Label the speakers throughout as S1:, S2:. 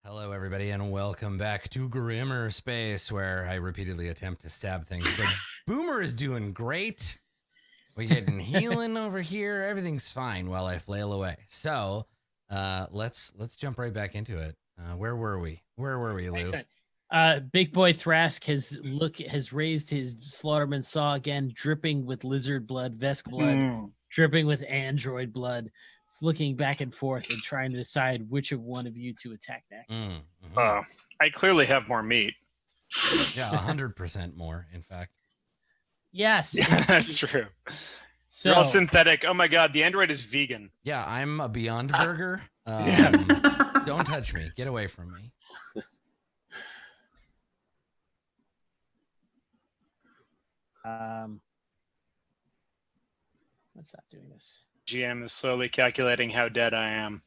S1: Hello, everybody, and welcome back to Grimmmerspace, where I repeatedly attempt to stab things. But Boomer is doing great. We're getting healing over here. Everything's fine while I flail away. So, let's jump right back into it. Where were we? Lou?
S2: Excellent. Big Boy Thrask has raised his Slaughterman Saw again, dripping with lizard blood, Vesk blood, dripping with android blood. It's looking back and forth and trying to decide which of one of you to attack next.
S3: I clearly have more meat.
S1: Yeah, 100% more, in fact.
S2: Yes.
S3: Yeah, that's true.
S2: So,
S3: You're all synthetic. Oh my god, the android is vegan.
S1: Yeah, I'm a Beyond Burger. Don't touch me. Get away from me.
S2: let's stop doing this.
S3: GM is slowly calculating how dead I am.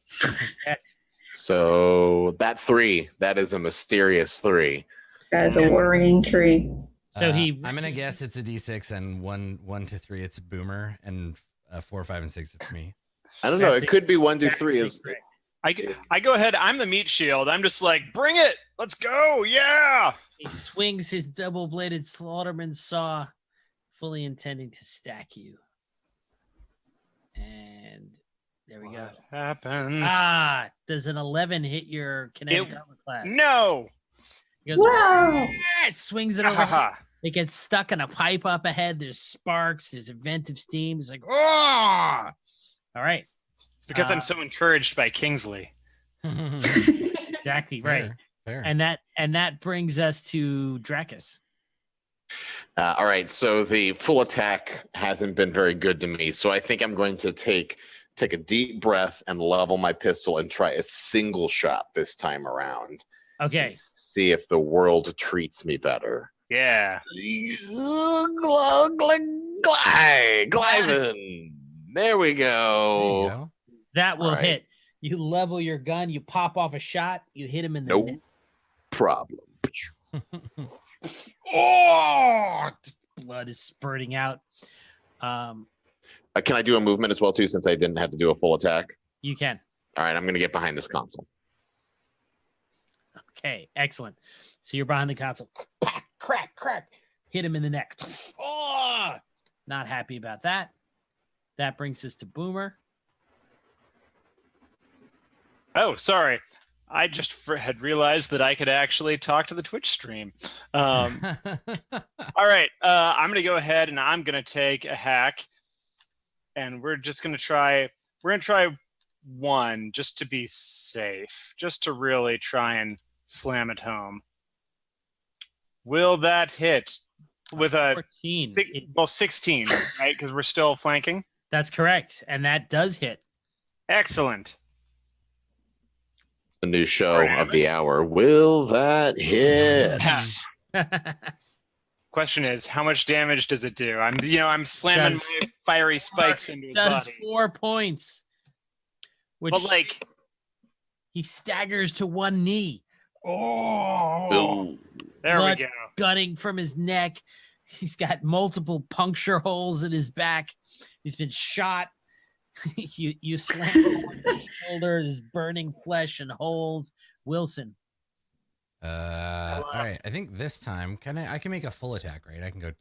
S2: Yes.
S4: So that 3, that is a mysterious 3.
S5: That is a worrying tree.
S2: So
S1: I'm gonna guess it's a D6, and 1 to 3 it's Boomer, and 4, 5, and 6 it's me.
S4: I don't know.
S2: That's
S4: It could be 1 to 3. Is
S3: I go ahead. I'm the meat shield. I'm just like, bring it. Let's go. Yeah.
S2: He swings his double-bladed Slaughterman Saw, fully intending to stack you. And there we go.
S3: What happens?
S2: Does an 11 hit your kinetic armor class?
S3: No.
S2: He goes,
S5: Wow.
S2: It swings it over. It gets stuck in a pipe up ahead. There's sparks. There's a vent of steam. It's like, oh! All right.
S3: It's because I'm so encouraged by Kingsley.
S2: That's exactly right.
S1: Fair.
S2: And that brings us to Dracus.
S4: all right. So the full attack hasn't been very good to me. So I think I'm going to take a deep breath and level my pistol and try a single shot this time around.
S2: Okay.
S4: And see if the world treats me better.
S3: Yeah.
S4: Glyvin. There we
S1: There you
S4: go.
S1: go.
S2: That will
S4: Right.
S2: hit. You level your gun. You pop off a shot. You hit him in the
S4: No
S2: neck.
S4: problem.
S2: Oh! Blood is spurting out.
S4: Can I do a movement as well too, since I didn't have to do a full attack?
S2: You can.
S4: All right, I'm going to get behind this console.
S2: Okay, excellent. So you're behind the console. Crack, crack, crack. Hit him in the neck. Oh! Not happy about that. That brings us to Boomer.
S3: Oh, sorry. I just had realized that I could actually talk to the Twitch stream. All right. I'm going to go ahead and I'm going to take a hack. And we're just going to try. We're going to try 1 just to be safe, just to really try and slam it home. Will that hit with a
S2: 14.
S3: 16, right? Because we're still flanking.
S2: That's correct. And that does hit.
S3: Excellent.
S4: The new show of the hour. Will that hit?
S3: Question is, how much damage does it do? I'm slamming my fiery spikes into his
S2: does
S3: body.
S2: 4 points. Which
S3: But like,
S2: he staggers to one knee. Oh,
S4: Ooh.
S3: there
S2: blood
S3: we go.
S2: gutting from his neck. He's got multiple puncture holes in his back. He's been shot. you slam him on the shoulder. There's burning flesh and holes. Wilson.
S1: All right. I think this time, I can make a full attack, right? I can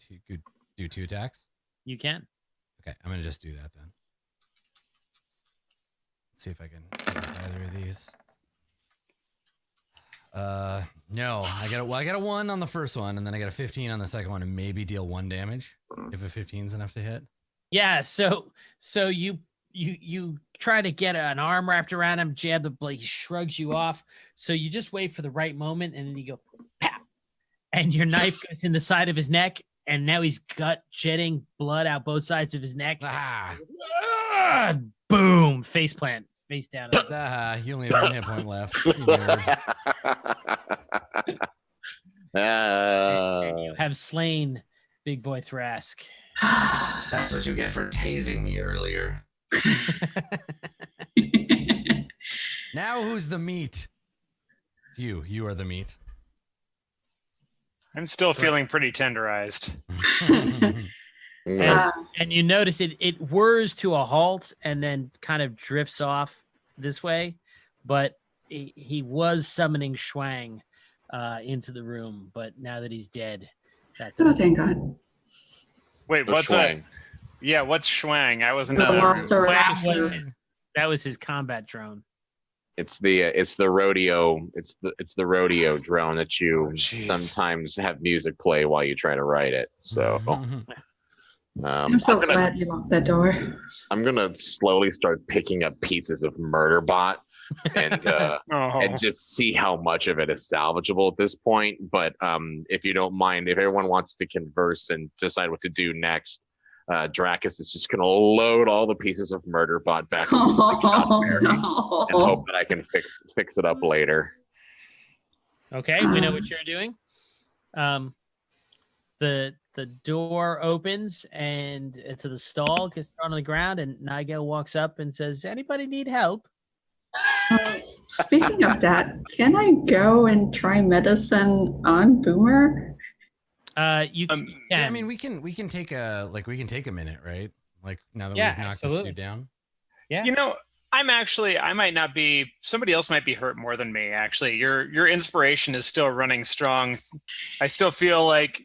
S1: do 2 attacks.
S2: You can.
S1: Okay, I'm gonna just do that then. Let's see if I can get either of these. No, I got a 1 on the first one, and then I got a 15 on the second one, and maybe deal 1 damage if a 15 is enough to hit.
S2: Yeah. So you try to get an arm wrapped around him, jab the blade, he shrugs you off. So you just wait for the right moment, and then you go, pow, and your knife goes in the side of his neck, and now he's jetting blood out both sides of his neck. Boom! Face plant, face down.
S1: You only have 1 hit point left. You nerd.
S2: And you have slain Big Boy Thrask.
S1: That's what you get for tasing me earlier. Now who's the meat? It's you. You are the meat.
S3: I'm still feeling pretty tenderized.
S2: And you notice it whirs to a halt and then kind of drifts off this way, but he was summoning Schwang into the room, but now that he's dead, that
S5: Oh,
S2: doesn't.
S5: thank God.
S3: Wait,
S4: Oh,
S3: what's
S4: Schwang.
S3: that? Yeah, what's Schwang? I wasn't
S5: The
S3: in that
S5: lost
S3: room.
S5: survivor.
S2: That was his combat drone.
S4: It's the rodeo. It's the rodeo drone that you
S3: jeez.
S4: sometimes have music play while you try to write it. So
S5: I'm so glad you locked that door.
S4: I'm gonna slowly start picking up pieces of Murderbot and
S3: Oh.
S4: and just see how much of it is salvageable at this point. But if you don't mind, if everyone wants to converse and decide what to do next, Dracus is just gonna load all the pieces of Murderbot back into the Godberry and hope that I can fix it up later.
S2: Okay, we know what you're doing. The door opens and to the stall gets thrown on the ground, and Nigel walks up and says, "Anybody need help?"
S5: Speaking of that, can I go and try medicine on Boomer?
S2: You can.
S1: Yeah, I mean, we can take a minute, right? Like now that
S2: Yeah,
S1: we've knocked
S2: absolutely.
S1: this dude down.
S2: Yeah.
S3: You know, I might not be, somebody else might be hurt more than me, actually. Your inspiration is still running strong. I still feel like,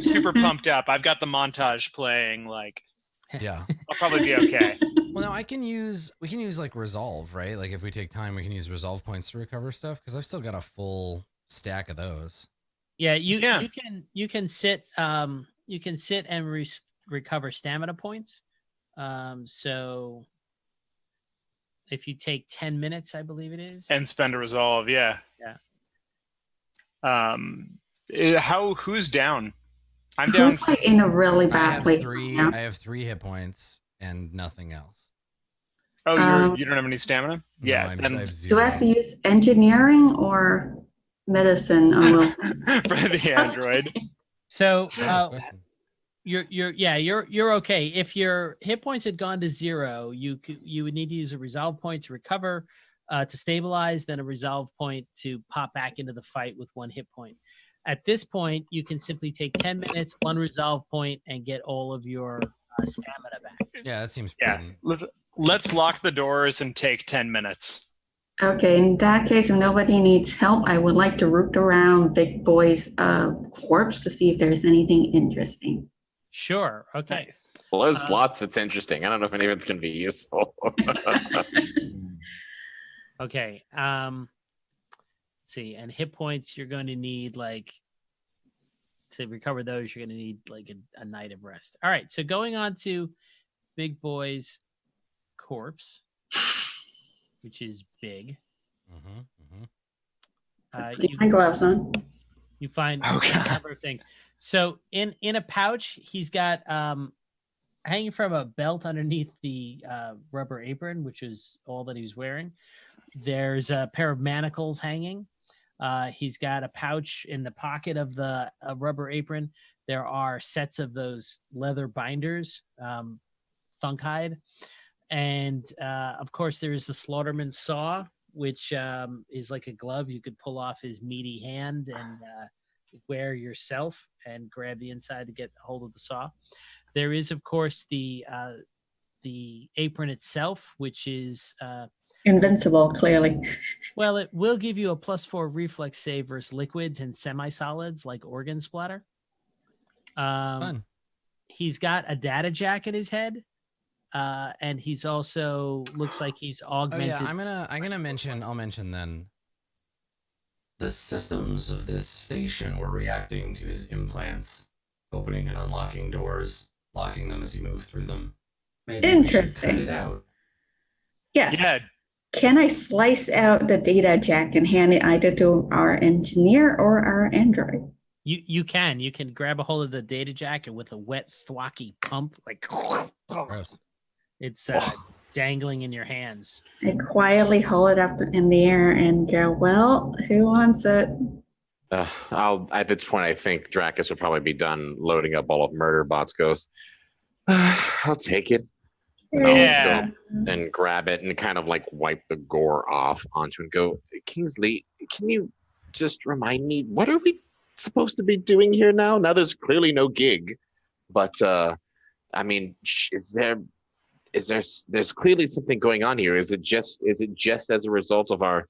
S3: super pumped up. I've got the montage playing, like,
S1: Yeah.
S3: I'll probably be okay.
S1: Well, now we can use like resolve, right? Like if we take time, we can use resolve points to recover stuff because I've still got a full stack of those.
S2: Yeah, you can sit and recover stamina points. So if you take 10 minutes, I believe it is.
S3: And spend a resolve, yeah.
S2: Yeah.
S3: Who's down? I'm down.
S5: Who's like in a really
S1: I
S5: bad
S1: have
S5: place
S1: three.
S5: right now?
S1: I have 3 hit points and nothing else.
S3: Oh, you don't have any stamina?
S1: No,
S3: Yeah.
S1: I
S3: then
S1: have 0.
S5: Do I have to use engineering or medicine?
S3: for the android.
S2: So
S1: Question.
S2: you're okay. If your hit points had gone to 0, you would need to use a resolve point to recover, to stabilize, then a resolve point to pop back into the fight with 1 hit point. At this point, you can simply take 10 minutes, 1 resolve point, and get all of your stamina back.
S1: Yeah, that seems
S3: Yeah.
S1: prudent.
S3: Let's lock the doors and take 10 minutes.
S5: Okay, in that case, if nobody needs help, I would like to root around Big Boy's corpse to see if there's anything interesting.
S2: Sure. Okay.
S3: Nice.
S4: Well, there's lots that's interesting. I don't know if any of it's going to be useful.
S2: Okay. Let's see. And hit points, you're going to need to recover those. You're going to need a night of rest. All right. So going on to Big Boy's corpse, which is big.
S5: Put my gloves on.
S2: You find
S3: Oh, God.
S2: a number of things. So in a pouch, he's got hanging from a belt underneath the rubber apron, which is all that he was wearing. There's a pair of manacles hanging. He's got a pouch in the pocket of the rubber apron. There are sets of those leather binders, thunk hide. And of course, there is the Slaughterman's saw, which is like a glove you could pull off his meaty hand and wear yourself and grab the inside to get a hold of the saw. There is, of course, the apron itself, which is
S5: Invincible, clearly.
S2: well, it will give you a +4 reflex save versus liquids and semi-solids like organ splatter.
S1: Fun.
S2: He's got a data jack in his head. And he's also looks like he's augmented.
S1: Oh yeah, I'll mention then. The systems of this station were reacting to his implants, opening and unlocking doors, locking them as he moved through them. Maybe
S5: Interesting.
S1: We should cut it out.
S5: Yes.
S3: Yeah.
S5: Can I slice out the data jack and hand it either to our engineer or our android?
S2: You can grab a hold of the data jack and with a wet thwacky pump,
S1: Gross.
S2: it's dangling in your hands.
S5: I quietly hold it up in the air and go, well, who wants it?
S4: At this point, I think Dracus will probably be done loading up all of Murderbot's ghosts. I'll take it. And I'll
S3: Yeah.
S4: go and grab it and kind of wipe the gore off onto it and go, Kingsley, can you just remind me, what are we supposed to be doing here now? Now there's clearly no gig, but I mean, there's clearly something going on here. Is it just as a result of our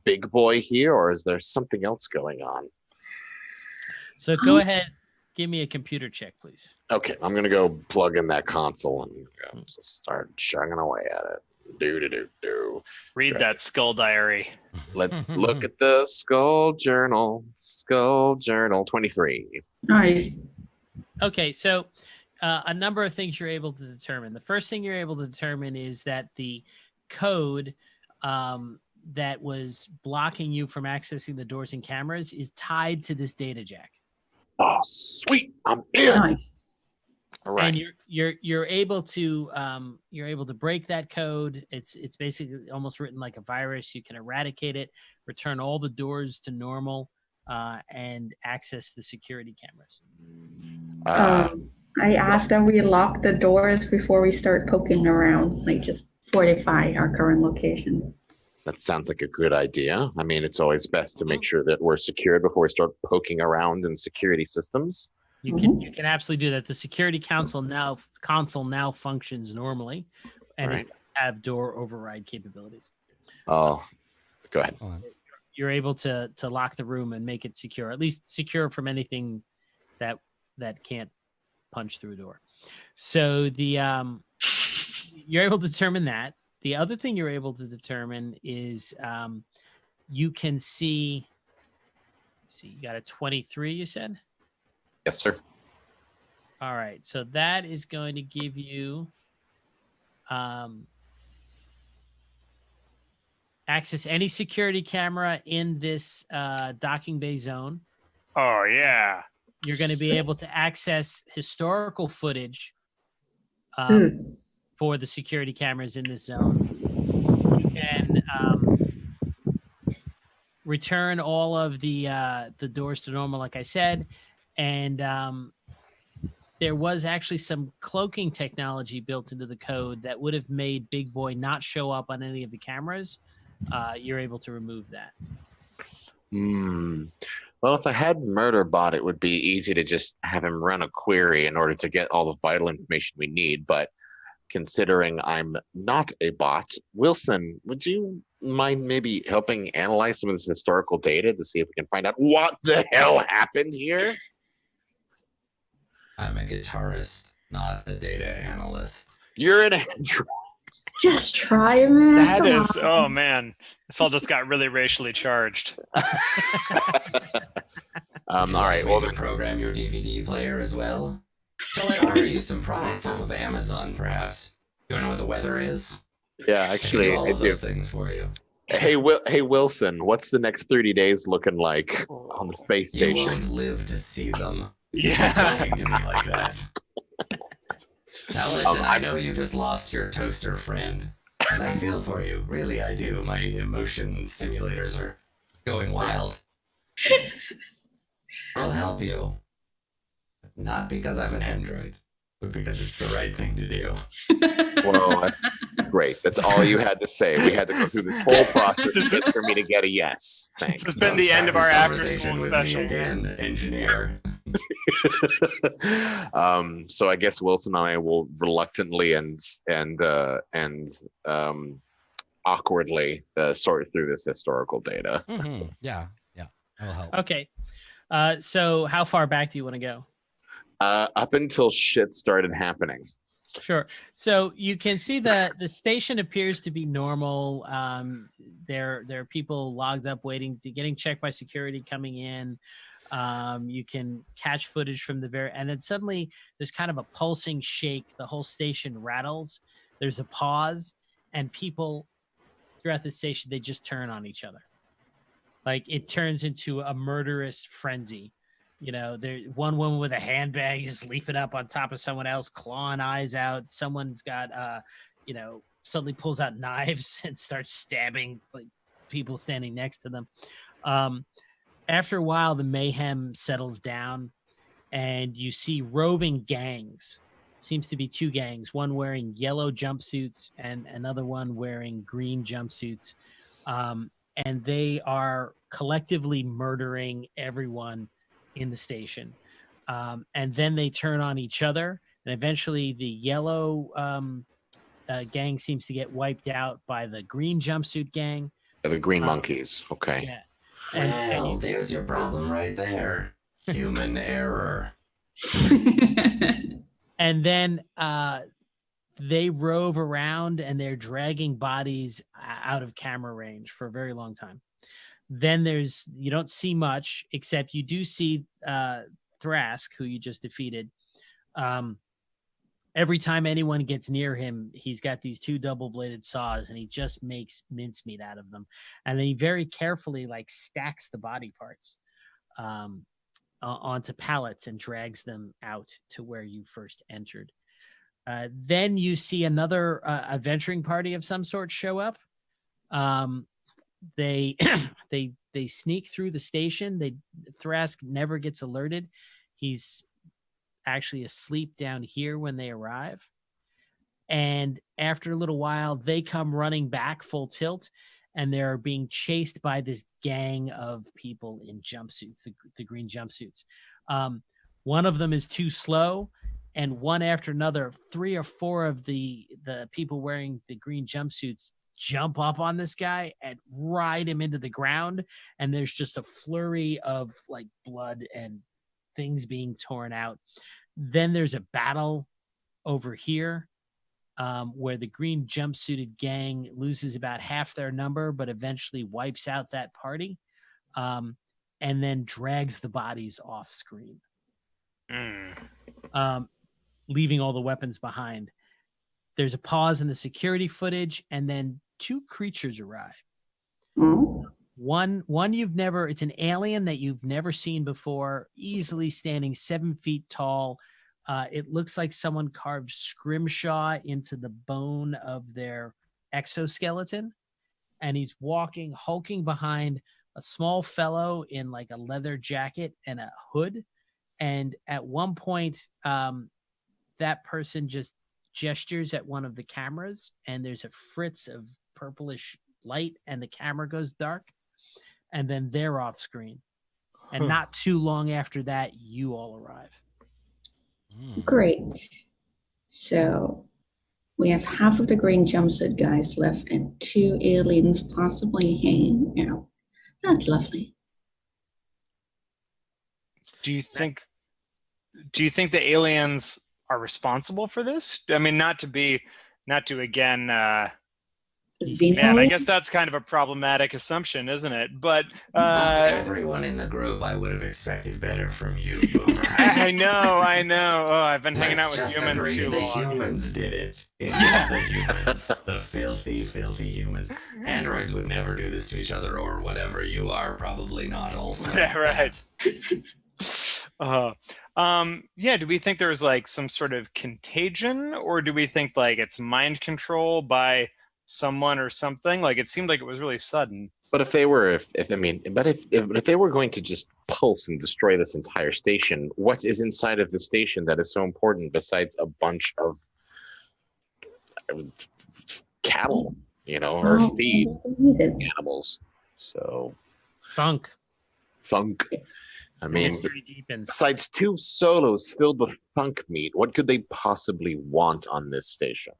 S4: big boy here, or is there something else going on?
S2: So go ahead, give me a computer check, please.
S4: Okay, I'm gonna go plug in that console and just start chugging away at it. Do.
S3: Read that skull diary.
S4: Let's look at the skull journal. Skull journal 23.
S5: Nice.
S2: Okay, so a number of things you're able to determine. The first thing you're able to determine is that the code that was blocking you from accessing the doors and cameras is tied to this data jack.
S4: Oh, sweet! I'm in.
S5: Nice.
S4: All right.
S2: And you're able to break that code. It's basically almost written like a virus. You can eradicate it, return all the doors to normal, and access the security cameras.
S5: I asked that we lock the doors before we start poking around, like just fortify our current location.
S4: That sounds like a good idea. I mean, it's always best to make sure that we're secured before we start poking around in security systems.
S2: You can absolutely do that. The security console now functions normally, and
S4: Right.
S2: it have door override capabilities.
S4: Oh, go ahead.
S2: You're able to lock the room and make it secure, at least secure from anything that can't punch through a door. So you're able to determine that. The other thing you're able to determine is you can see you got a 23, you said?
S4: Yes, sir.
S2: All right. So that is going to give you access any security camera in this docking bay zone.
S3: Oh, yeah.
S2: You're going to be able to access historical footage for the security cameras in this zone. You can return all of the doors to normal, like I said, and there was actually some cloaking technology built into the code that would have made Big Boy not show up on any of the cameras. You're able to remove that.
S4: Well, if I had Murderbot, it would be easy to just have him run a query in order to get all the vital information we need. But considering I'm not a bot, Wilson, would you mind maybe helping analyze some of this historical data to see if we can find out what the hell happened here?
S1: I'm a guitarist, not a data analyst.
S4: You're an android.
S5: Just try, man.
S3: That
S5: Come
S3: is,
S5: on.
S3: oh man, this all just got really racially charged.
S4: All right.
S1: Well,
S4: Well,
S1: to program your DVD player as well. Shall I order you some products off of Amazon, perhaps? You know what the weather is?
S4: yeah,
S1: I can
S4: actually,
S1: do all
S4: I
S1: of
S4: do.
S1: those things for you.
S4: Hey, Wilson, what's the next 30 days looking like on the space
S1: You
S4: station?
S1: won't live to see them.
S3: Yeah.
S1: Talking to me like that. Now listen, I know you just lost your toaster friend. And I feel for you. Really, I do. My emotion simulators are going wild. I'll help you. Not because I'm an android, but because it's the right thing to do.
S4: Well, that's great. That's all you had to say. We had to go through this whole process just for me to get a yes. Thanks.
S3: This has been the end of our after-school special.
S1: Again, engineer.
S4: So I guess Wilson and I will reluctantly and awkwardly sort through this historical data.
S1: Mm-hmm. Yeah, I'll help.
S2: Okay. So how far back do you want to go?
S4: Up until shit started happening.
S2: Sure. So you can see that the station appears to be normal. There are people logged up waiting to getting checked by security coming in. You can catch footage from and then suddenly there's kind of a pulsing shake. The whole station rattles. There's a pause, and people throughout the station, they just turn on each other. Like it turns into a murderous frenzy. You know, there's one woman with a handbag is leaping up on top of someone else, clawing eyes out. Someone's got, suddenly pulls out knives and starts stabbing like people standing next to them. After a while, the mayhem settles down, and you see roving gangs. Seems to be two gangs, one wearing yellow jumpsuits and another one wearing green jumpsuits. And they are collectively murdering everyone in the station. And then they turn on each other, and eventually the yellow gang seems to get wiped out by the green jumpsuit gang.
S4: The green monkeys. Okay.
S2: Yeah.
S1: Well, there's your problem right there. Human error.
S2: And then they rove around and they're dragging bodies out of camera range for a very long time. Then you don't see much, except you do see Thrask, who you just defeated. Every time anyone gets near him, he's got these 2 double-bladed saws, and he just makes mincemeat out of them. And then he very carefully stacks the body parts onto pallets and drags them out to where you first entered. Then you see another adventuring party of some sort show up. They they sneak through the station. Thrask never gets alerted. He's actually asleep down here when they arrive. And after a little while, they come running back full tilt, and they're being chased by this gang of people in jumpsuits, the green jumpsuits. One of them is too slow, and one after another, 3 or 4 of the people wearing the green jumpsuits jump up on this guy and ride him into the ground. And there's just a flurry of blood and things being torn out. Then there's a battle over here where the green jumpsuited gang loses about half their number, but eventually wipes out that party and then drags the bodies off screen, leaving all the weapons behind. There's a pause in the security footage, and then 2 creatures arrive. One it's an alien that you've never seen before, easily standing 7 feet tall. It looks like someone carved scrimshaw into the bone of their exoskeleton, and he's hulking behind a small fellow in a leather jacket and a hood. And at one point, that person just gestures at one of the cameras, and there's a fritz of purplish light, and the camera goes dark, and then they're off screen. And not too long after that, you all arrive.
S5: Great. So we have half of the green jumpsuit guys left and 2 aliens possibly hanging out. That's lovely.
S3: Do you think the aliens are responsible for this? I mean, not to again man, I guess that's kind of a problematic assumption, isn't it? But
S1: everyone in the group, I would have expected better from you, Boomer.
S3: I know. Oh, I've been hanging out with humans too long.
S1: The humans did it. It's the humans, the filthy, filthy humans. Androids would never do this to each other, or whatever. You are probably not also.
S3: Yeah, right. Do we think there's some sort of contagion, or do we think it's mind control by someone or something? It seemed like it was really sudden.
S4: But if they were going to just pulse and destroy this entire station, what is inside of the station that is so important besides a bunch of cattle, or feed animals? So
S2: Funk.
S4: I mean, besides 2 solos filled with funk meat, what could they possibly want on this station?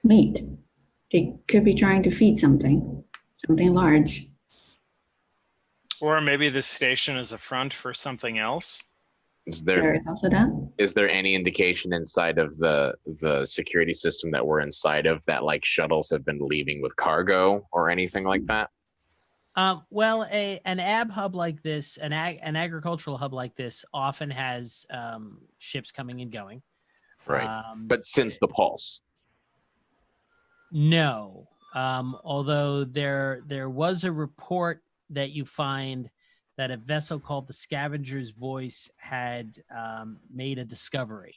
S5: Meat. They could be trying to feed something large.
S3: Or maybe this station is a front for something else.
S5: There is also that.
S4: Is there any indication inside of the security system that we're inside of that shuttles have been leaving with cargo or anything like that?
S2: Well, an ag hub like this, an agricultural hub like this, often has ships coming and going.
S4: Right, but since the pulse.
S2: No, although there was a report that you find that a vessel called the Scavenger's Voice had made a discovery,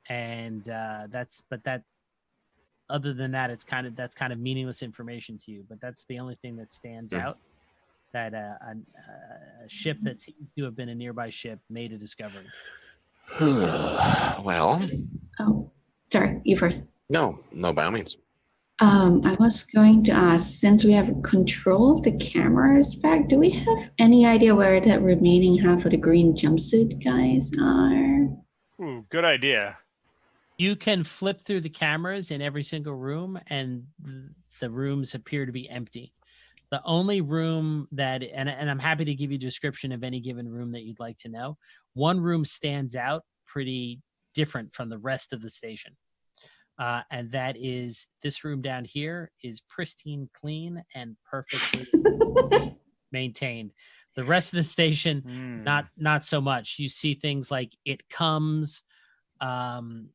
S2: and other than that, that's kind of meaningless information to you. But that's the only thing that stands out. That a ship that seems to have been a nearby ship made a discovery.
S4: Well.
S5: Oh, sorry, you first.
S4: No, by all means.
S5: I was going to ask, since we have control of the cameras back, do we have any idea where that remaining half of the green jumpsuit guys are?
S3: Ooh, good idea.
S2: You can flip through the cameras in every single room, and the rooms appear to be empty. The only room that, and I'm happy to give you a description of any given room that you'd like to know. One room stands out pretty different from the rest of the station. And that is this room down here is pristine clean and perfectly maintained. The rest of the station, not so much. You see things like it comes, accept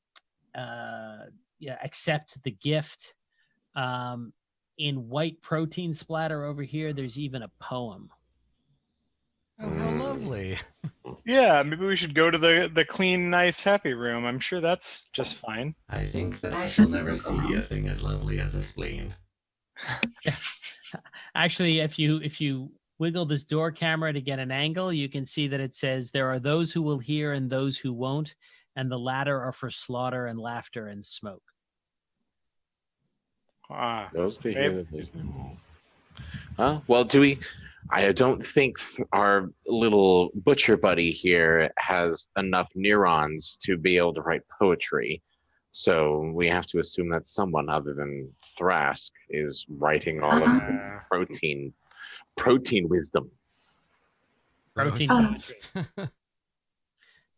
S2: the gift. In white protein splatter over here, there's even a poem.
S1: Oh, how lovely.
S3: Yeah, maybe we should go to the clean, nice, happy room. I'm sure that's just fine.
S1: I think that I shall never see a thing as lovely as a spleen.
S2: Actually, if you wiggle this door camera to get an angle, you can see that it says there are those who will hear and those who won't, and the latter are for slaughter and laughter and smoke.
S4: Those to hear, those to well, do we? I don't think our little butcher buddy here has enough neurons to be able to write poetry. So we have to assume that someone other than Thrask is writing all of the protein wisdom.
S2: Protein poetry.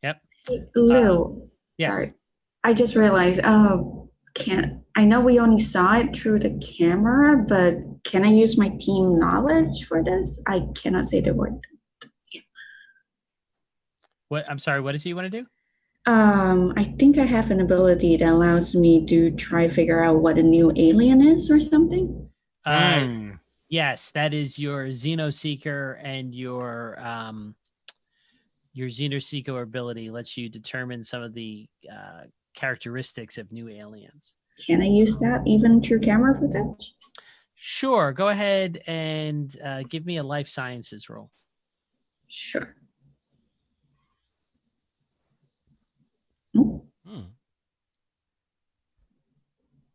S2: Yep.
S5: Lou,
S2: Yes.
S5: sorry. I just realized, I know we only saw it through the camera, but can I use my team knowledge for this? I cannot say the word.
S2: What? I'm sorry. What is it you want to do?
S5: I think I have an ability that allows me to try figure out what a new alien is or something.
S2: Yes, that is your Xenoseeker, and your Xenoseeker ability lets you determine some of the characteristics of new aliens.
S5: Can I use that even through camera footage?
S2: Sure. Go ahead and give me a life sciences roll.
S5: Sure.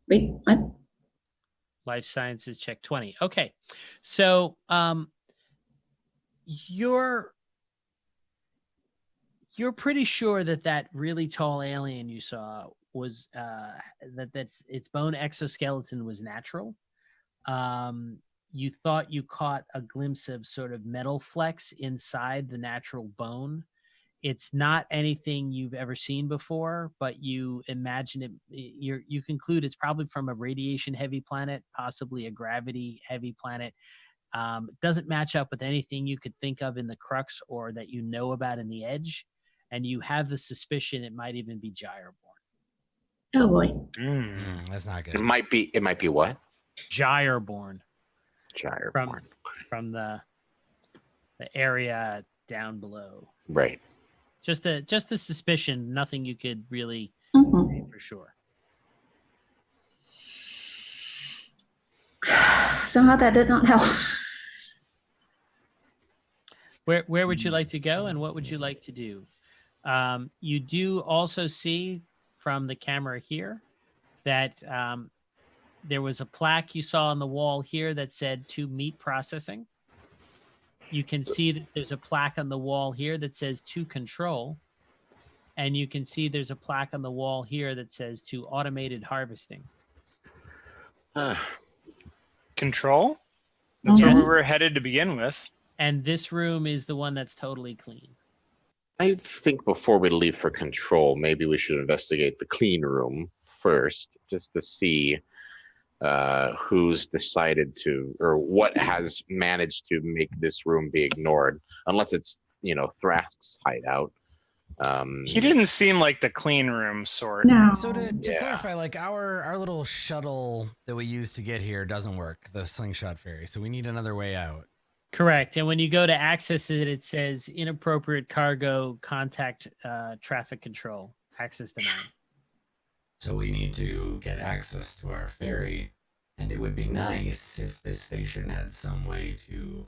S5: Wait, what?
S2: Life sciences check 20. Okay. So you're pretty sure that really tall alien you saw was that's its bone exoskeleton was natural. You thought you caught a glimpse of sort of metal flecks inside the natural bone. It's not anything you've ever seen before, but you imagine it. You conclude it's probably from a radiation-heavy planet, possibly a gravity-heavy planet. Doesn't match up with anything you could think of in the Crux or that you know about in the Edge, and you have the suspicion it might even be Gyreborn.
S5: Oh boy.
S1: That's not good.
S4: It might be what?
S2: Gyreborn.
S4: Gyreborn.
S2: From the area down below.
S4: Right.
S2: Just a suspicion, nothing you could really say for sure.
S5: Somehow that did not help.
S2: Where would you like to go, and what would you like to do? You do also see from the camera here that there was a plaque you saw on the wall here that said to meat processing. You can see that there's a plaque on the wall here that says to control. And you can see there's a plaque on the wall here that says to automated harvesting.
S3: Control? That's where we were headed to begin with.
S2: And this room is the one that's totally clean.
S4: I think before we leave for control, maybe we should investigate the clean room first, just to see who's decided to, or what has managed to make this room be ignored, unless it's, Thrask's hideout.
S3: He didn't seem like the clean room sort.
S5: No.
S1: So to clarify, like our little shuttle that we use to get here doesn't work, the slingshot ferry. So we need another way out.
S2: Correct. And when you go to access it, it says inappropriate cargo, contact traffic control, access denied.
S1: So we need to get access to our ferry. And it would be nice if this station had some way to,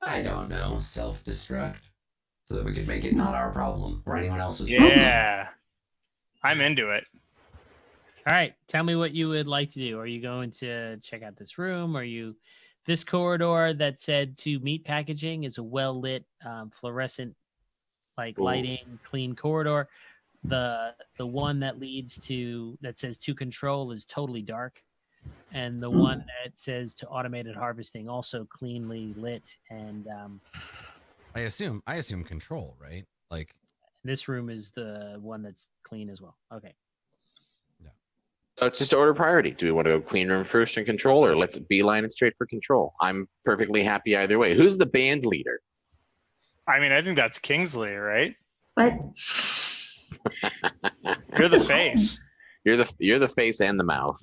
S1: I don't know, self-destruct. So that we could make it not our problem or anyone else's problem.
S3: Yeah. I'm into it.
S2: All right. Tell me what you would like to do. Are you going to check out this room? This corridor that said to meat packaging is a well-lit fluorescent lighting, clean corridor. The one that leads to, that says to control, is totally dark. and the one that says to automated harvesting, also cleanly lit. And
S1: I assume control, right? Like,
S2: this room is the one that's clean as well. Okay.
S4: So it's just order priority. Do we want to go clean room first and control, or let's beeline it straight for control? I'm perfectly happy either way. Who's the band leader?
S3: I mean, I think that's Kingsley, right?
S5: But
S3: You're the face.
S4: You're the face and the mouth.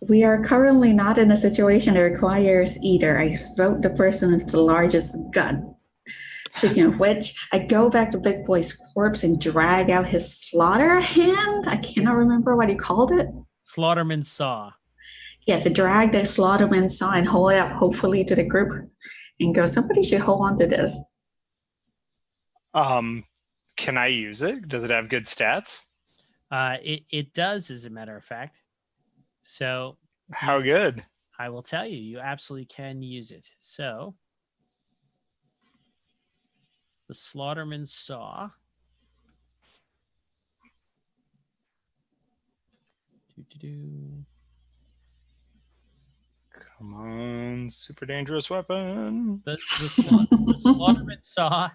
S5: we are currently not in a situation that requires either. I vote the person with the largest gun. Speaking of which, I go back to Big Boy's corpse and drag out his slaughter hand. I cannot remember what he called it.
S2: Slaughterman saw.
S5: Yes, I drag the slaughterman saw and hold it up, hopefully, to the group and go, somebody should hold on to this.
S3: Can I use it? Does it have good stats?
S2: It does, as a matter of fact. So
S3: How good?
S2: I will tell you, you absolutely can use it. So the slaughterman saw. Doo-doo-doo.
S3: Come on, super dangerous weapon.
S2: The slaughterman saw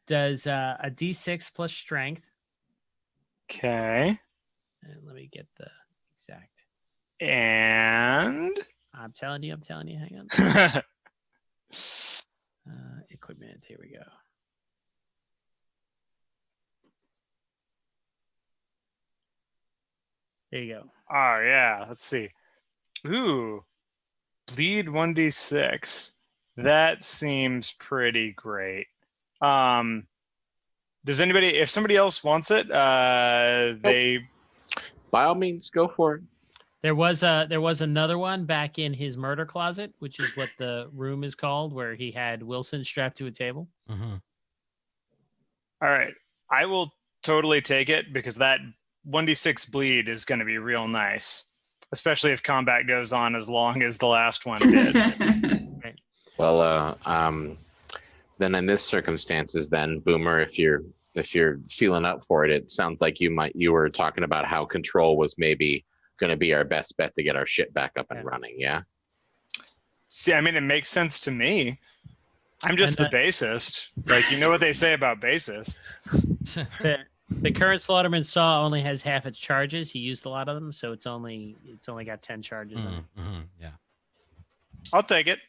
S2: does a d6 plus strength.
S3: Okay.
S2: And let me get the exact.
S3: And
S2: I'm telling you. Hang on. Equipment. Here we go. There you go.
S3: oh yeah, let's see. Ooh, bleed 1d6. That seems pretty great. Does anybody, if somebody else wants it, they
S4: By all means, go for it.
S2: There was another one back in his murder closet, which is what the room is called, where he had Wilson strapped to a table.
S1: mm-hmm.
S3: all right. I will totally take it because that 1d6 bleed is going to be real nice, especially if combat goes on as long as the last one did.
S4: Well, then in this circumstances, then Boomer, if you're feeling up for it, it sounds like you were talking about how control was maybe going to be our best bet to get our shit back up and running. Yeah.
S3: See, I mean, it makes sense to me. I'm just the bassist. Like, you know what they say about bassists.
S2: The current Slaughterman saw only has half its charges. He used a lot of them, so it's only got 10 charges on it.
S1: Mm-hmm. Yeah.
S3: I'll take it.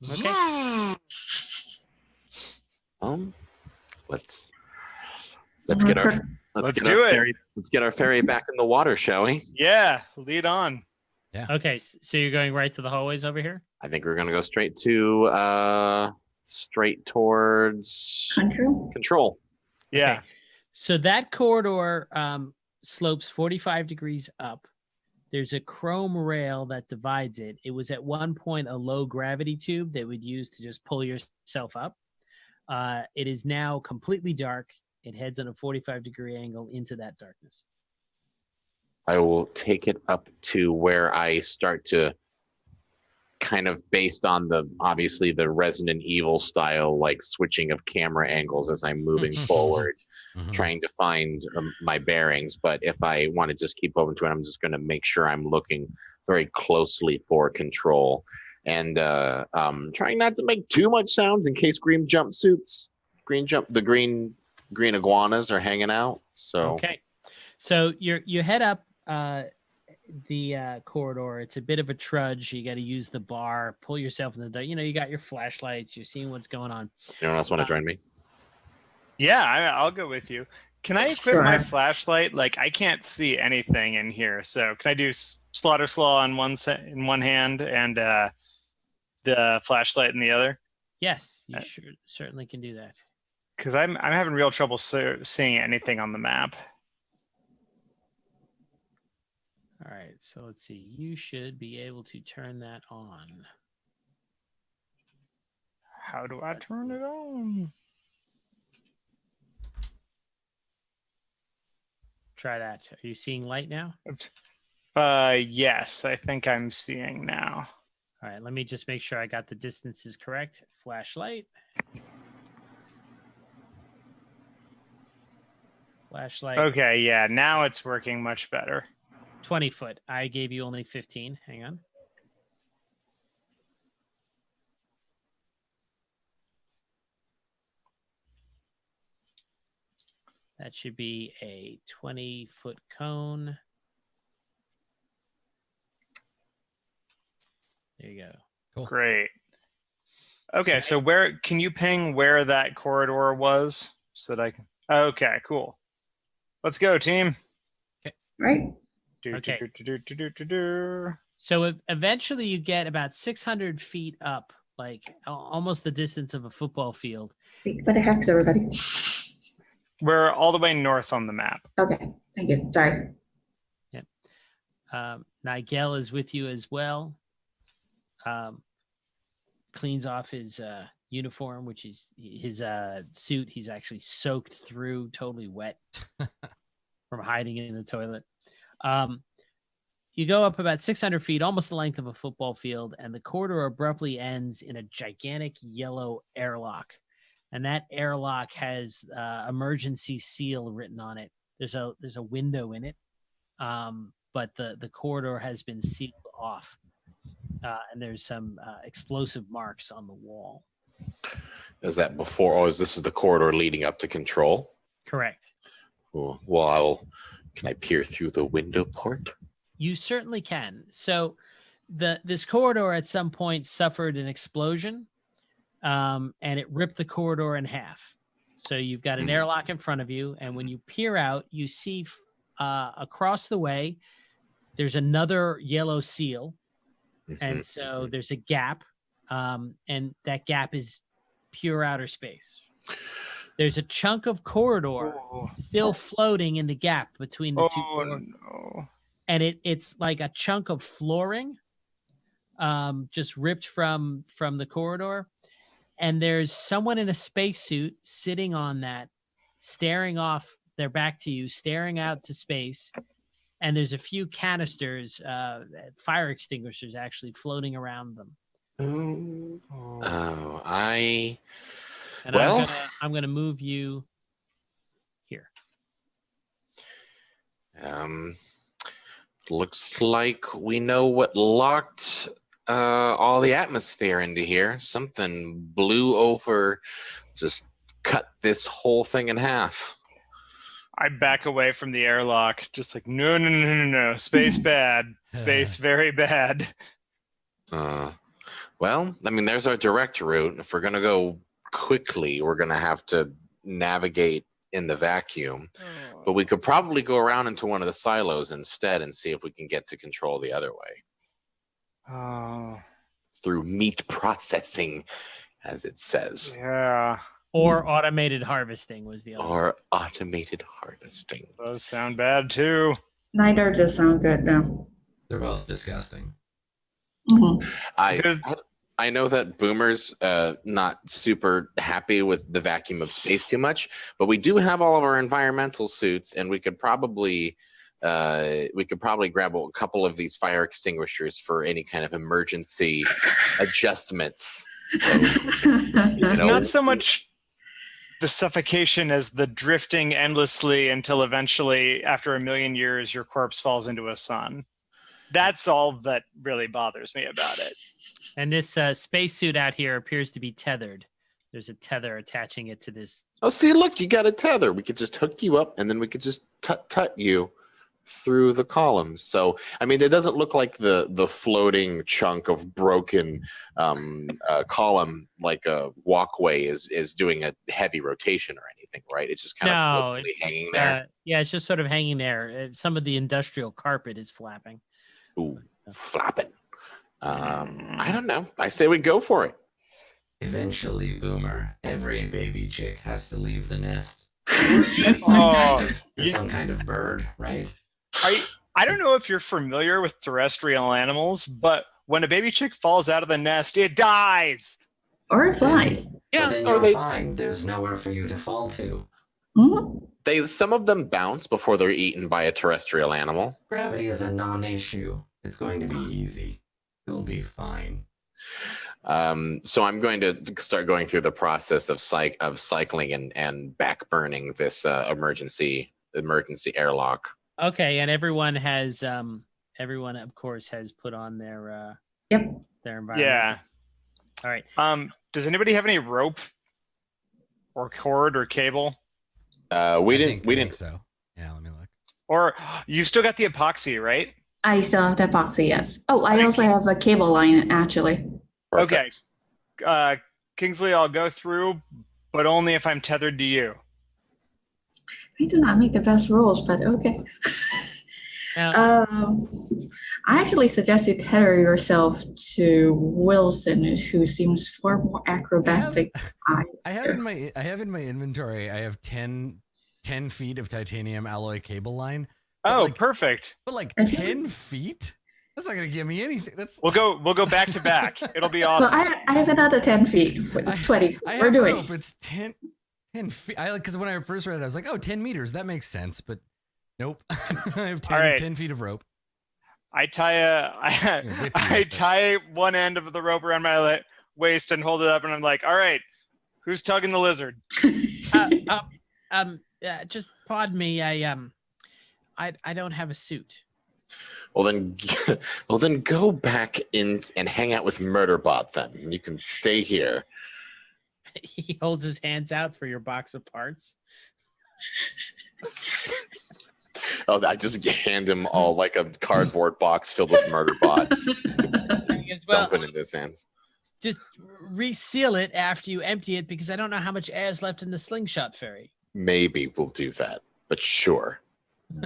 S2: Okay.
S4: Let's get our let's get our ferry back in the water, shall we?
S3: Yeah, lead on.
S1: Yeah.
S2: Okay, so you're going right to the hallways over here?
S4: I think we're gonna go straight towards control.
S3: Yeah.
S2: Okay. So that corridor slopes 45 degrees up. There's a chrome rail that divides it. It was at one point a low gravity tube that would use to just pull yourself up. It is now completely dark. It heads on a 45-degree angle into that darkness.
S4: I will take it up to where I start to kind of, based on obviously the Resident Evil style, like switching of camera angles as I'm moving forward, trying to find my bearings. But if I want to just keep open to it, I'm just going to make sure I'm looking very closely for control and trying not to make too much sounds in case the green iguanas are hanging out. So
S2: okay, so you head up the corridor. It's a bit of a trudge. You got to use the bar, pull yourself in the dark. You got your flashlights. You're seeing what's going on.
S4: Anyone else want to join me?
S3: Yeah, I'll go with you. Can I equip my flashlight? Like, I can't see anything in here. So can I do Slaughter Slaw in one hand and the flashlight in the other?
S2: Yes, you certainly can do that.
S3: Because I'm having real trouble seeing anything on the map.
S2: All right, so let's see. You should be able to turn that on.
S3: How do I turn it on?
S2: Try that. Are you seeing light now?
S3: Yes, I think I'm seeing now.
S2: All right, let me just make sure I got the distances correct. Flashlight. Flashlight.
S3: Okay, yeah, now it's working much better.
S2: 20 foot. I gave you only 15. Hang on. That should be a 20-foot cone. There you go.
S1: Cool.
S3: Great. Okay, so where can you ping where that corridor was so that I can? Okay, cool. Let's go, team.
S5: Right.
S2: Okay.
S3: Do.
S2: So eventually you get about 600 feet up, like almost the distance of a football field.
S5: What the heck's everybody?
S3: We're all the way north on the map.
S5: Okay, thank you. Sorry.
S2: Nigel is with you as well. Cleans off his uniform, which is his suit. He's actually soaked through, totally wet from hiding in the toilet. You go up about 600 feet, almost the length of a football field, and the corridor abruptly ends in a gigantic yellow airlock. And that airlock has emergency seal written on it. There's a window in it, but the corridor has been sealed off. And there's some explosive marks on the wall.
S4: Is that before, or is this the corridor leading up to control?
S2: Correct.
S4: Cool. Well, can I peer through the window port?
S2: You certainly can. So this corridor at some point suffered an explosion, and it ripped the corridor in half. So you've got an airlock in front of you, and when you peer out, you see across the way, there's another yellow seal. And so there's a gap, and that gap is pure outer space. There's a chunk of corridor still floating in the gap between the two doors.
S3: No.
S2: And it's like a chunk of flooring, just ripped from the corridor. And there's someone in a spacesuit sitting on that, staring off their back to you, staring out to space. And there's a few canisters, fire extinguishers actually floating around them. And
S4: well,
S2: I'm gonna move you here.
S4: Looks like we know what locked all the atmosphere into here. Something blew over, just cut this whole thing in half.
S3: I back away from the airlock, just like, no. Space bad. Space very bad.
S4: Well, I mean, there's our direct route. If we're going to go quickly, we're going to have to navigate in the vacuum. But we could probably go around into one of the silos instead and see if we can get to control the other way. Through meat processing, as it says.
S3: Yeah.
S2: Or automated harvesting was the other.
S4: Or automated harvesting.
S3: Those sound bad too.
S5: Neither just sound good though.
S1: They're both disgusting.
S5: Mhm.
S4: I know that Boomer's not super happy with the vacuum of space too much, but we do have all of our environmental suits, and we could probably grab a couple of these fire extinguishers for any kind of emergency adjustments. So,
S3: It's not so much the suffocation as the drifting endlessly until eventually, after 1,000,000 years, your corpse falls into a sun. That's all that really bothers me about it.
S2: And this spacesuit out here appears to be tethered. There's a tether attaching it to this.
S4: Oh, see, look, you got a tether. We could just hook you up, and then we could just tut you through the columns. So, I mean, it doesn't look like the floating chunk of broken column, like a walkway, is doing a heavy rotation or anything, right? It's just kind of loosely hanging there.
S2: Yeah, it's just sort of hanging there. Some of the industrial carpet is flapping.
S4: Ooh, flapping. I don't know. I say we go for it.
S1: Eventually, Boomer, every baby chick has to leave the nest. There's some kind of bird, right?
S3: I don't know if you're familiar with terrestrial animals, but when a baby chick falls out of the nest, it dies.
S5: Or it flies.
S1: Yeah, then you're fine. There's nowhere for you to fall to.
S5: Mm-hmm.
S4: Some of them bounce before they're eaten by a terrestrial animal.
S1: Gravity is a non-issue. It's going to be easy. You'll be fine.
S4: So I'm going to start going through the process of cycling and back burning this emergency airlock.
S2: Okay, and everyone of course has put on their environment.
S3: Yeah.
S2: All right.
S3: Does anybody have any rope or cord or cable?
S4: We
S1: I
S4: didn't. We
S1: think
S4: didn't.
S1: so. Yeah, let me look.
S3: Or you still got the epoxy, right?
S5: I still have the epoxy, yes. Oh, I
S3: Okay.
S5: also have a cable line, actually.
S4: Perfect.
S3: Okay. Kingsley, I'll go through, but only if I'm tethered to you.
S5: I do not make the best rules, but okay.
S2: Now,
S5: I actually suggest you tether yourself to Wilson, who seems far more acrobatic.
S1: I have in my inventory. I have 10 feet of titanium alloy cable line.
S3: Oh,
S1: like,
S3: perfect.
S1: But like 10 feet? That's not gonna give me anything.
S3: We'll go back to back. It'll be
S5: Well,
S3: awesome.
S5: I have another 10 feet. It's 20.
S1: I
S5: We're
S1: have
S5: doing.
S1: rope. It's 10 feet. Because when I first read it, I was like, oh, 10 meters. That makes sense. But nope. I have 10,
S3: right.
S1: 10 feet of rope.
S3: I tie one end of the rope around my waist and hold it up, and I'm like, all right, who's tugging the lizard?
S2: just pardon me. I don't have a suit.
S4: Well then go back in and hang out with Murderbot. Then you can stay here.
S2: He holds his hands out for your box of parts.
S4: Oh, I just hand him all like a cardboard box filled with Murderbot. Dump it in his hands.
S2: Just reseal it after you empty it, because I don't know how much air is left in the slingshot fairy.
S4: Maybe we'll do that, but sure,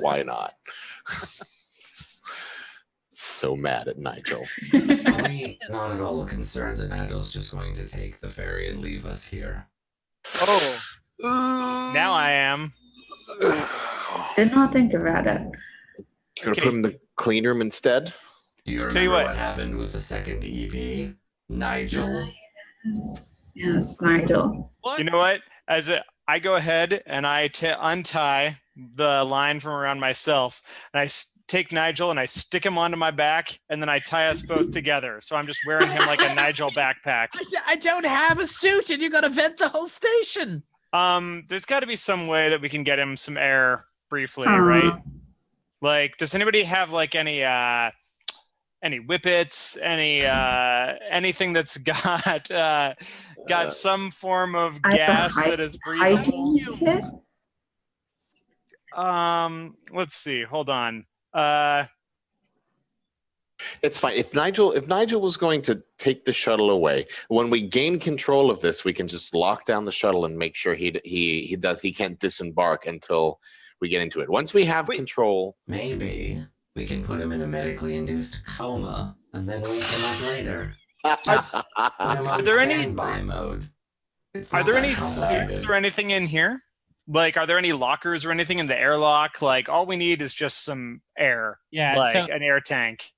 S4: why not? So mad at Nigel.
S1: I'm not at all concerned that Nigel's just going to take the ferry and leave us here.
S3: Oh, now I am.
S5: Did not think about it.
S4: You're gonna put him in the clean room instead?
S1: Do you
S3: Tell you
S1: remember
S3: what.
S1: what happened with the second EP? Nigel?
S5: Yes, Nigel.
S2: What?
S3: You know what? I go ahead and I untie the line from around myself, and I take Nigel and I stick him onto my back, and then I tie us both together. So I'm just wearing him like a Nigel backpack.
S2: I don't have a suit, and you're gonna vent the whole station.
S3: There's got to be some way that we can get him some air briefly, right? Like, does anybody have like any whippets, anything that's got some form of gas that is breathable?
S5: Hygiene kit?
S3: Let's see. Hold on.
S4: It's fine. If Nigel was going to take the shuttle away, when we gain control of this, we can just lock down the shuttle and make sure he can't disembark until we get into it. Once we have control,
S1: Maybe we can put him in a medically induced coma and then wake him up later.
S3: Are there any
S1: standby mode?
S3: Are there any suits or anything in here? Like, are there any lockers or anything in the airlock? Like, all we need is just some air.
S2: Yeah,
S3: like
S2: so
S3: an air tank.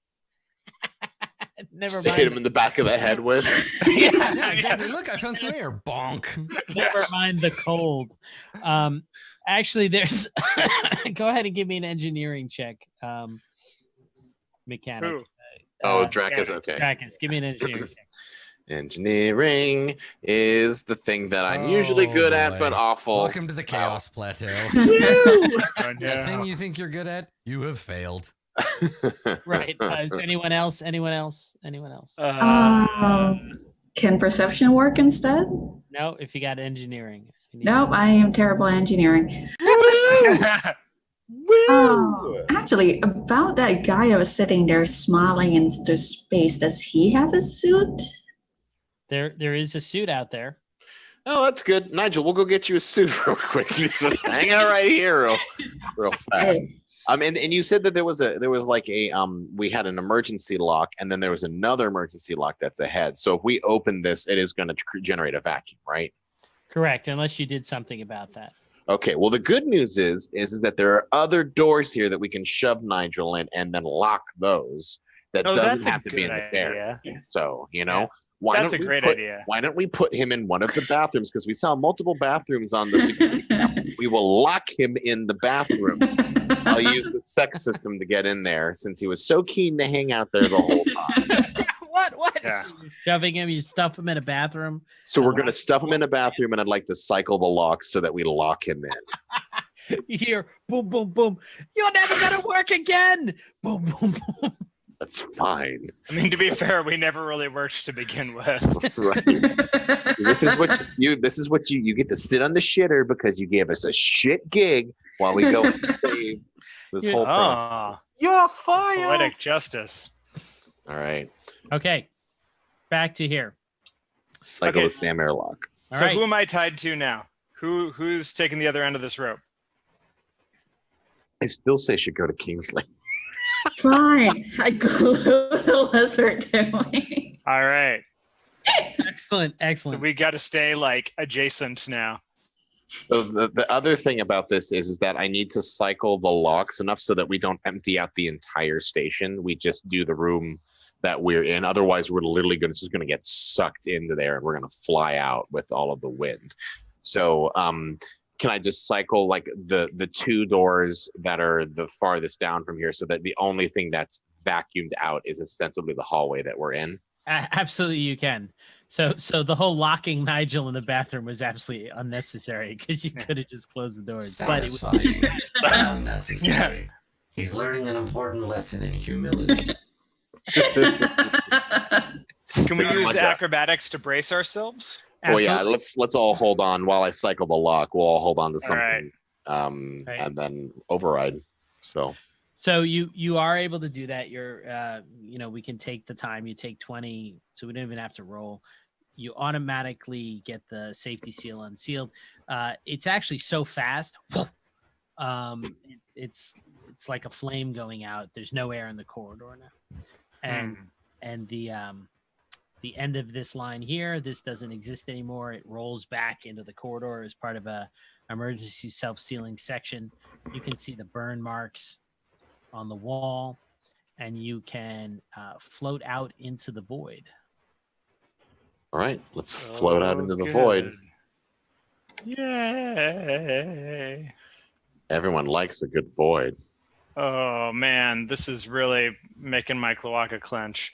S2: never
S4: hit him
S2: mind.
S4: in the back of the head with.
S1: Yeah, exactly. Look, I found some air. Bonk.
S2: Never mind the cold. Actually, there's. Go ahead and give me an engineering check, mechanic.
S3: Who?
S4: Dracus. Okay.
S2: Dracus, give me an engineering check.
S4: Engineering is the thing that I'm usually good at,
S1: boy.
S4: but awful.
S1: Welcome to the Chaos Plateau.
S3: Oh,
S1: The thing you think you're good at, you have failed.
S2: Right. Is anyone else?
S5: Can perception work instead?
S2: No, if you got engineering.
S5: Nope, I am terrible at engineering. Actually, about that guy that was sitting there smiling into space, does he have a suit?
S2: There is a suit out there.
S4: Oh, that's good. Nigel, we'll go get you a suit real quick. You just hang out right here real fast.
S5: Hey.
S4: And you said that there was like a we had an emergency lock, and then there was another emergency lock that's ahead. So if we open this, it is going to generate a vacuum, right?
S2: Correct, unless you did something about that.
S4: Okay. Well, the good news is that there are other doors here that we can shove Nigel in and then lock those. That doesn't have to be in the fair. So
S3: That's a great idea.
S4: Why don't we put him in one of the bathrooms? Because we saw multiple bathrooms on the security camera. We will lock him in the bathroom. I'll use the sex system to get in there, since he was so keen to hang out there the whole time.
S2: What?
S3: Yeah.
S2: So you're shoving him, you stuff him in a bathroom.
S4: So we're going to stuff him in a bathroom, and I'd like to cycle the locks so that we lock him in.
S2: You hear boom, boom, boom. You're never gonna work again. Boom, boom, boom.
S4: That's fine.
S3: I mean, to be fair, we never really worked to begin with.
S4: Right. This is what you get to sit on the shitter because you gave us a shit gig while we go and save this whole process.
S3: You're fired. Poetic justice.
S4: All right.
S2: Okay. Back to here.
S4: Cycle
S3: Okay.
S4: the Sam airlock.
S3: So who am I tied to now? Who's taking the other end of this rope?
S4: I still say should go to Kingsley.
S5: Fine. I glue the lizard to me.
S3: All right.
S2: Excellent.
S3: So we got to stay like adjacent now.
S4: So the other thing about this is that I need to cycle the locks enough so that we don't empty out the entire station. We just do the room that we're in. Otherwise, we're literally just going to get sucked into there and we're going to fly out with all of the wind. So can I just cycle like the two doors that are the farthest down from here so that the only thing that's vacuumed out is ostensibly the hallway that we're in?
S2: Absolutely, you can. So the whole locking Nigel in the bathroom was absolutely unnecessary because you could have just closed the doors.
S1: Satisfying. Unnecessary. He's learning an important lesson in humility.
S3: Can we use acrobatics to brace ourselves?
S4: Well, yeah, let's all hold on while I cycle the lock. We'll all hold on to something,
S3: right.
S4: And then override.
S2: So you are able to do that. You're, we can take the time. You take 20, so we don't even have to roll. You automatically get the safety seal unsealed. It's actually so fast. It's like a flame going out. There's no air in the corridor now, and the end of this line here, this doesn't exist anymore. It rolls back into the corridor as part of a emergency self-sealing section. You can see the burn marks on the wall, and you can float out into the void.
S4: All right, let's float out into the void.
S3: Yay!
S4: Everyone likes a good void.
S3: Oh man, this is really making my cloaca clench.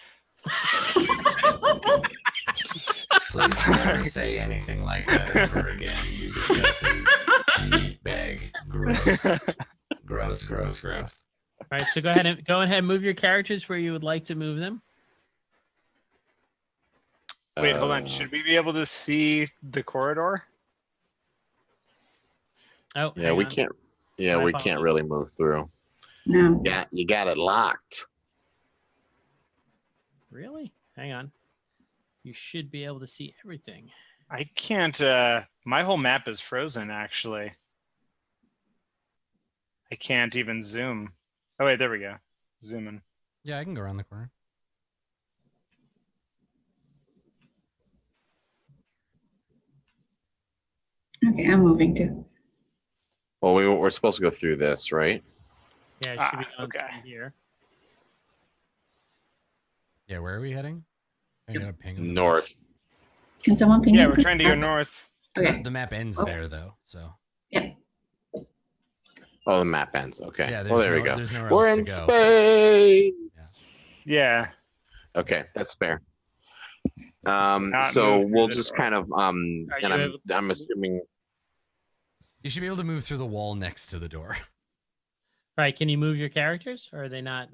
S1: Please never say anything like that ever again. You disgusting meat bag. Gross. All
S2: right, so go ahead and move your characters where you would like to move them.
S3: Wait, hold on. Should we be able to see the corridor?
S2: Oh,
S4: yeah, we can't. Yeah, we can't really move through.
S5: No.
S4: Yeah, you got it locked.
S2: Really? Hang on. You should be able to see everything.
S3: I can't. My whole map is frozen, actually. I can't even zoom. Oh, wait, there we go. Zooming.
S1: Yeah, I can go around the corner.
S5: Okay, I'm moving too.
S4: Well, we're supposed to go through this, right?
S2: Yeah, it should be going through here.
S1: Yeah, where are we heading? I gotta ping them.
S4: North.
S5: Can someone ping?
S3: Yeah, we're trying to go north.
S5: Okay.
S1: The map ends there, though. So.
S5: Yeah.
S4: Oh, the map ends. Okay.
S1: Yeah,
S4: well, there we go.
S1: There's nowhere
S4: We're
S1: else
S4: in
S1: to go.
S4: Spain.
S3: Yeah.
S4: Okay, that's fair.
S3: Not
S4: So
S3: move through
S4: we'll
S3: the
S4: just
S3: door.
S4: kind of and
S2: you able
S4: I'm assuming.
S1: You should be able to move through the wall next to the door.
S2: Right, can you move your characters, or are they not?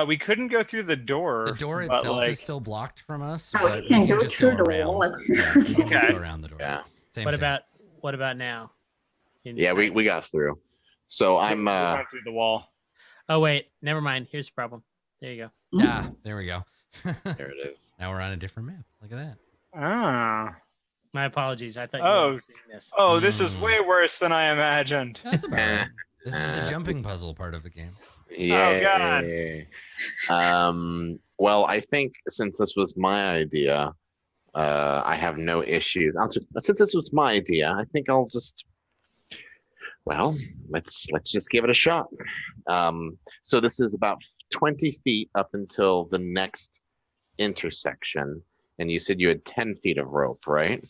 S3: We couldn't go through the door.
S1: The door
S3: but,
S1: itself
S3: like,
S1: is still blocked from us,
S5: Oh,
S1: but
S5: you can
S1: we can
S5: go
S1: just
S5: through
S1: go
S5: the
S1: around.
S5: wall.
S1: Yeah, we can just
S3: Okay.
S1: go around the door.
S4: Yeah.
S1: Same.
S2: What about now?
S4: Yeah, we got through. So I'm.
S3: we went through the wall.
S2: Oh wait, never mind. Here's the problem. There you go.
S1: Yeah, there we go.
S4: There it is.
S1: Now we're on a different map. Look at that.
S3: Ah.
S2: My apologies. I thought you
S3: Oh.
S2: were seeing this.
S3: Oh, this is way worse than I imagined.
S1: That's about
S4: Eh.
S1: right. This is the jumping puzzle part of the game.
S4: Yeah. Well, I think since this was my idea, I have no issues. Since this was my idea, I think I'll just. Well, let's just give it a shot. So this is about 20 feet up until the next intersection, and you said you had 10 feet of rope, right?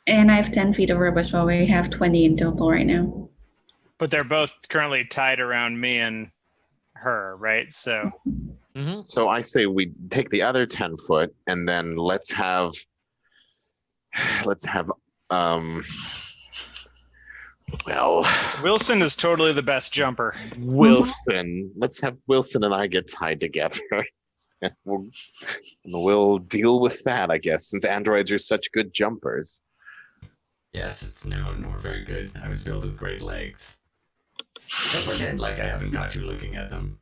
S5: And I have 10 feet of rope as well. We have 20 in total right now.
S3: But they're both currently tied around me and her, right? So
S2: Mm-hmm.
S4: So I say we take the other 10 foot, and then let's have well,
S3: Wilson is totally the best jumper.
S4: Wilson. Let's have Wilson and I get tied together. We'll deal with that, I guess, since androids are such good jumpers.
S1: Yes, it's known. We're very good. I was built with great legs. Don't pretend like I haven't got you looking at them.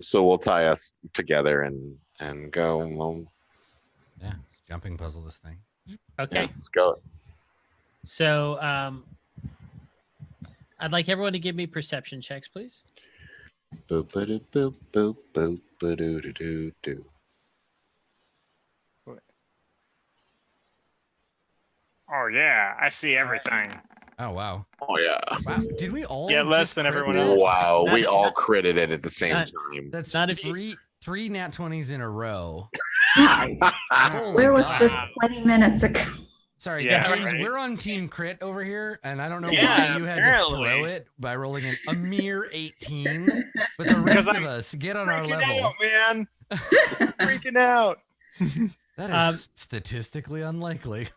S4: So we'll tie us together and go. Well,
S1: Yeah, just jumping puzzle this thing.
S2: Okay.
S4: yeah, let's go.
S2: So I'd like everyone to give me perception checks, please.
S4: Boop, boop, boop, boop, boop, boop, doo, doo, doo.
S3: Oh yeah, I see everything.
S1: Oh wow.
S4: Oh yeah.
S1: Wow. Did we all
S3: Yeah, less
S1: just
S3: than
S1: crit
S3: everyone
S1: that?
S3: else.
S4: Wow, we
S2: Not-
S4: all critted it at the same
S2: not-
S4: time.
S1: That's
S2: Not if you-
S1: three nat 20s in a row.
S5: Nice.
S1: Holy
S5: Where was
S1: God.
S5: this 20 minutes ago?
S1: Sorry,
S3: Yeah,
S1: James,
S3: right.
S1: we're on team crit over here, and I don't know
S3: Yeah,
S1: why you had to
S3: apparently.
S1: throw it by rolling a mere 18. But the
S3: Because
S1: rest
S3: I'm
S1: of us get on our
S3: Freaking
S1: level.
S3: out, man. Freaking out.
S1: That is statistically unlikely.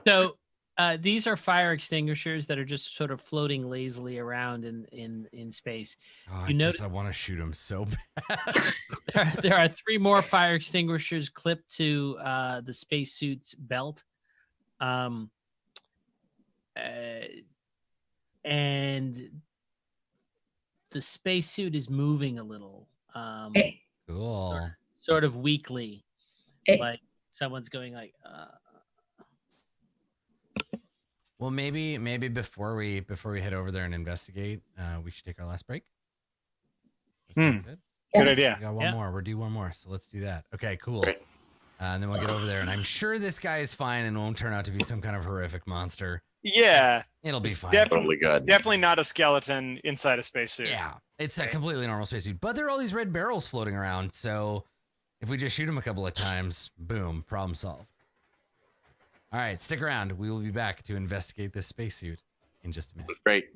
S2: So these are fire extinguishers that are just sort of floating lazily around in space.
S1: Oh, I
S2: You know-
S1: guess I want to shoot him so bad.
S2: There are 3 more fire extinguishers clipped to the spacesuit's belt. And the spacesuit is moving a little,
S5: Eh,
S1: Cool.
S2: sort of weakly,
S5: eh,
S2: like someone's going like,
S1: Well, maybe before we head over there and investigate, we should take our last break. That sound good?
S3: Good
S5: yes.
S3: idea.
S1: We got one
S2: Yeah.
S1: more. We're due one more, so let's do that. Okay, cool.
S4: Great.
S1: And then we'll get over there, and I'm sure this guy is fine and won't turn out to be some kind of horrific monster.
S3: Yeah,
S1: It'll be
S3: It's
S1: fine.
S4: Totally good.
S3: definitely not a skeleton inside a spacesuit.
S1: Yeah, it's a
S3: Right.
S1: completely normal spacesuit, but there are all these red barrels floating around. So if we just shoot him a couple of times, boom, problem solved. All right, stick around. We will be back to investigate this spacesuit in just a minute.
S4: Great.